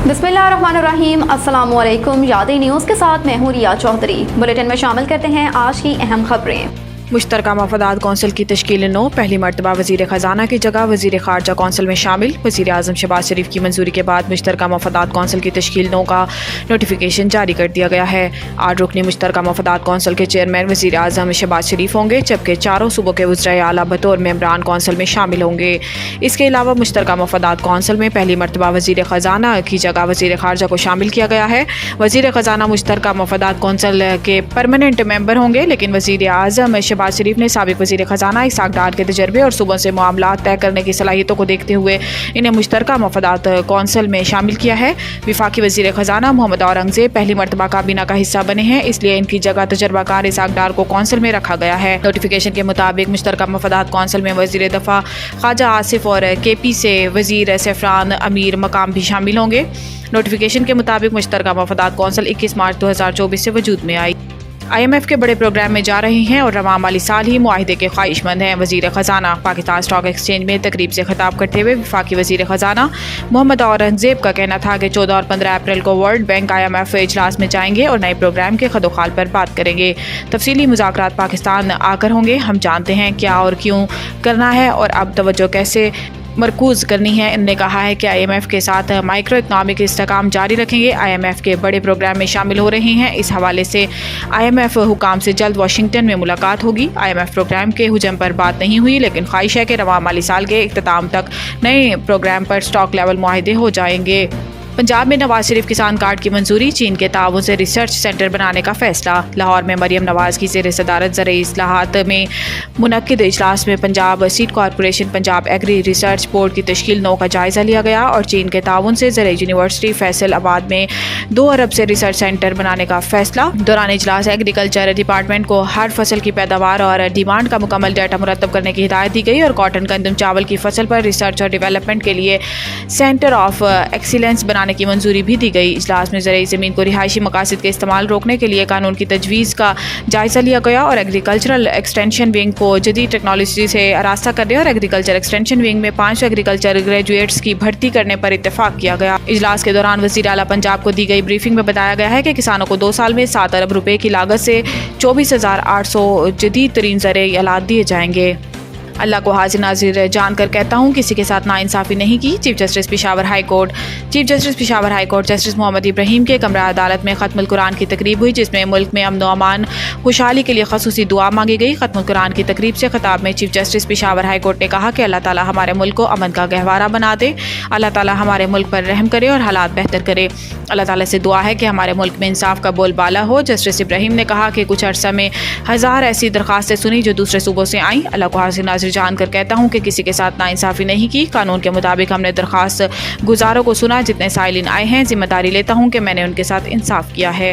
बिस्मिल्लाहिर्रहमानिर्रहीम, अस्सलाम वालेकुम। यादें न्यूज़ के साथ मैं हूं रिया चौधरी। बुलेटिन में शामिल करते हैं आज की अहम खबरें। मुश्तरका मफादात कौंसिल की तश्कील 9, पहली मरतबा वज़ीर ख़जाना की जगह वज़ीर ख़ारजा कौंसिल में शामिल। वज़ीर आज़म शहबाज शरीफ की मंजूरी के बाद मुश्तरका मफादात कौंसिल की तश्कील 9 का नोटिफिकेशन जारी कर दिया गया है। 8 रुकनी मुश्तरका मफादात कौंसिल के चेयरमैन वज़ीर आज़म शहबाज शरीफ होंगे, जबकि चारों सूबों के वज़राए आला बतौर मेंबरान कौंसिल में शामिल होंगे। इसके अलावा मुश्तरका मफादात कौंसिल में पहली मरतबा वज़ीर ख़जाना की जगह वज़ीर ख़ारजा को शामिल किया गया है। वज़ीर ख़जाना मुश्तरका मफादात कौंसिल के परमानेंट मेंबर होंगे, लेकिन वज़ीर आज़म शहबाज शरीफ ने साबिक़ वज़ीर ख़जाना इसहाक़ डार के तजर्बे और सूबों से मामलात तय करने की सलाहियतों को देखते हुए इन्हें मुश्तरका मफादात कौंसिल में शामिल किया है। वफाकी वज़ीर ख़जाना मोहम्मद औरंगज़ेब पहली मरतबा काबीना का हिस्सा बने हैं, इसलिए इनकी जगह तजर्बाकार इसहाक़ डार को कौंसिल में रखा गया है। नोटिफिकेशन के मुताबिक मुश्तरका मफादात कौंसिल में वज़ीर दफ़ा ख्वाजा आसिफ और KP से वज़ीर सफ़रान अमीर मकाम भी शामिल होंगे। नोटिफिकेशन के मुताबिक मुश्तरका मफादात कौंसिल 21 मार्च 2024 से वजूद में आई। IMF के बड़े प्रोग्राम में जा रही हैं और रवां माली साल ही मुआहिदे के ख्वाहिशमंद हैं। वज़ीर ख़जाना पाकिस्तान स्टॉक एक्सचेंज में तकरीब से खिताब करते हुए वफाकी वज़ीर ख़जाना मोहम्मद औरंगज़ेब का कहना था कि 14 और 15 अप्रैल को वर्ल्ड बैंक IMF इजलास में जाएंगे और नए प्रोग्राम के खदोखाल पर बात करेंगे। तफसीली मुज़ाकरात पाकिस्तान आकर होंगे। हम जानते हैं क्या और क्यों करना है और अब तवज्जो कैसे मरकूज़ करनी है। इन्होंने कहा है कि IMF के साथ माइक्रो इकनॉमिक इस्तेहकाम जारी रखेंगे। IMF के बड़े प्रोग्राम में शामिल हो रहे हैं। इस हवाले से IMF हुकाम से जल्द वाशिंगटन में मुलाकात होगी। IMF प्रोग्राम के हुजम पर बात नहीं हुई, लेकिन ख्वाहिश है कि रवां माली साल के इख्तिताम तक नए प्रोग्राम पर स्टॉक लेवल मुआहिदे हो जाएंगे। पंजाब में नवाज शरीफ किसान कार्ड की मंजूरी, चीन के ताउन से रिसर्च सेंटर बनाने का फैसला। लाहौर में मरियम नवाज की ज़ेर सदारत ज़रई इस्लाहात में मुनक्किद इजलास में Punjab seed corporation Punjab agri research board की तश्कील 9 का जायज़ा लिया गया और चीन के ताउन से ज़रई यूनिवर्सिटी फैसलाबाद में 2 अरब से रिसर्च सेंटर बनाने का फैसला। दौरान इजलास एग्रीकल्चर डिपार्टमेंट को हर फसल की पैदावार और डिमांड का मुकम्मल डाटा मुरतब करने की हिदायत दी गई और कॉटन गंदम चावल की फसल पर रिसर्च और डेवलपमेंट के लिए सेंटर ऑफ एक्सीलेंस बनाने की मंजूरी भी दी गई। इजलास में ज़रई ज़मीन को रिहायशी मकासद के इस्तेमाल रोकने के लिए कानून की तजवीज़ का जायज़ा लिया गया और एग्रीकल्चरल एक्सटेंशन विंग को जदीद टेक्नोलॉजी से आरास्ता करने और एग्रीकल्चर एक्सटेंशन विंग में 5 एग्रीकल्चर ग्रेजुएट्स की भर्ती करने पर इत्तेफाक किया गया। इजलास के दौरान वज़ीर आला पंजाब को दी गई ब्रीफिंग में बताया गया है कि किसानों को 2 साल में 7 अरब रुपए की लागत से 24,800 जदीद तरीन ज़रई आलात दिए जाएंगे। अल्लाह को हाजिर नाजिर जानकर कहता हूँ, किसी के साथ नाइंसाफ़ी नहीं की। Chief justice Peshawar high court justice Mohammad Ibrahim के कमरा अदालत में ख़त्मुल कुरान की तकरीब हुई, जिसमें मुल्क में अमन व अमान खुशहाली के लिए ख़ुसूसी दुआ मांगी गई। ख़त्मुल कुरान की तकरीब से खिताब में chief justice Peshawar high court ने कहा कि अल्लाह ताला हमारे मुल्क को अमन का गहवारा बना दे। अल्लाह ताला हमारे मुल्क पर रहम करे और हालात बेहतर करे। अल्लाह ताला से दुआ है कि हमारे मुल्क में इंसाफ का बोलबाला हो। जस्टिस इब्राहिम ने कहा कि कुछ अर्सा में 1000 ऐसी दरख्वास्तें सुनी जो दूसरे सूबों से आईं। अल्लाह को हाजिर नाजिर जानकर कहता हूँ कि किसी के साथ नाइंसाफ़ी नहीं की। कानून के मुताबिक हमने दरख्वास्त गुजारों को सुना। जितने साइलिन आए हैं, जिम्मेदारी लेता हूँ कि मैंने उनके साथ इंसाफ किया है।